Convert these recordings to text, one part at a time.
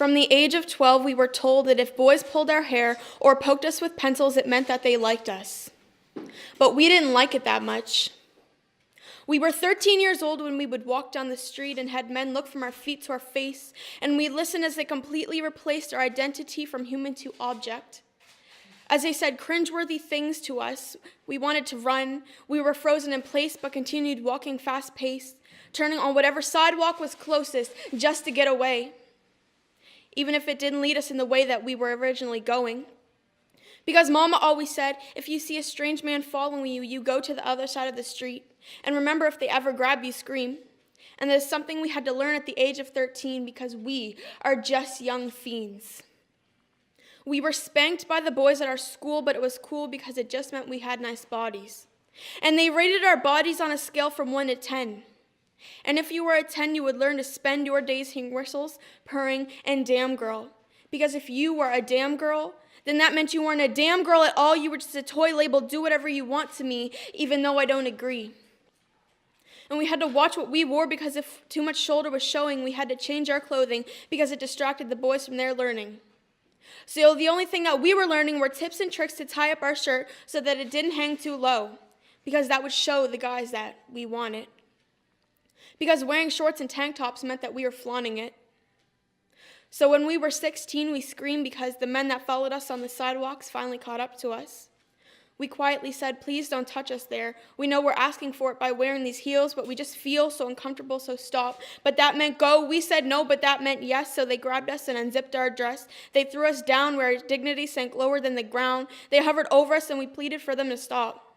From the age of 12, we were told that if boys pulled our hair or poked us with pencils, it meant that they liked us. But we didn't like it that much. We were 13 years old when we would walk down the street and had men look from our feet to our face, and we listened as they completely replaced our identity from human to object. As they said cringeworthy things to us, we wanted to run. We were frozen in place but continued walking fast-paced, turning on whatever sidewalk was closest just to get away, even if it didn't lead us in the way that we were originally going. Because Mama always said, if you see a strange man following you, you go to the other side of the street. And remember, if they ever grab you, scream. And that is something we had to learn at the age of 13 because we are just young fiends. We were spanked by the boys at our school, but it was cool because it just meant we had nice bodies. And they rated our bodies on a scale from 1 to 10. And if you were a 10, you would learn to spend your days hearing whistles, purring, and damn girl. Because if you were a damn girl, then that meant you weren't a damn girl at all. You were just a toy labeled, do whatever you want to me, even though I don't agree. And we had to watch what we wore because if too much shoulder was showing, we had to change our clothing because it distracted the boys from their learning. So the only thing that we were learning were tips and tricks to tie up our shirt so that it didn't hang too low, because that would show the guys that we wanted. Because wearing shorts and tank tops meant that we were flaunting it. So when we were 16, we screamed because the men that followed us on the sidewalks finally caught up to us. We quietly said, please don't touch us there. We know we're asking for it by wearing these heels, but we just feel so uncomfortable, so stop. But that meant go. We said no, but that meant yes, so they grabbed us and unzipped our dress. They threw us down where our dignity sank lower than the ground. They hovered over us and we pleaded for them to stop.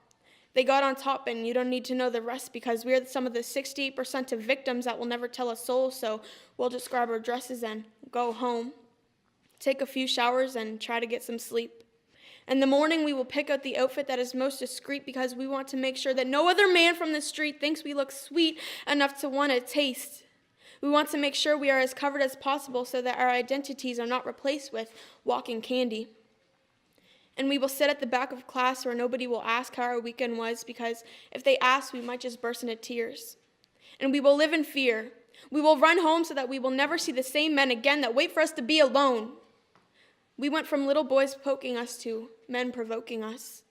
They got on top, and you don't need to know the rest because we're some of the 68% of victims that will never tell a soul, so we'll just grab our dresses and go home, take a few showers, and try to get some sleep. In the morning, we will pick out the outfit that is most discreet because we want to make sure that no other man from the street thinks we look sweet enough to want to taste. We want to make sure we are as covered as possible so that our identities are not replaced with walking candy. And we will sit at the back of class where nobody will ask how our weekend was because if they ask, we might just burst into tears. And we will live in fear. We will run home so that we will never see the same men again that wait for us to be alone. We went from little boys poking us to men provoking us.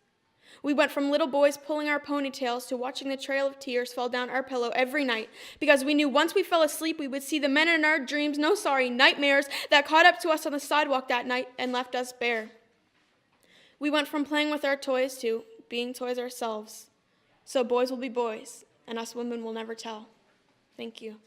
We went from little boys pulling our ponytails to watching the trail of tears fall down our pillow every night because we knew once we fell asleep we would see the men in our dreams, nightmares that caught up to us on the sidewalk that night and left us bare. We went from playing with our toys to being toys ourselves. So boys will be boys, and us women will never tell. Thank you.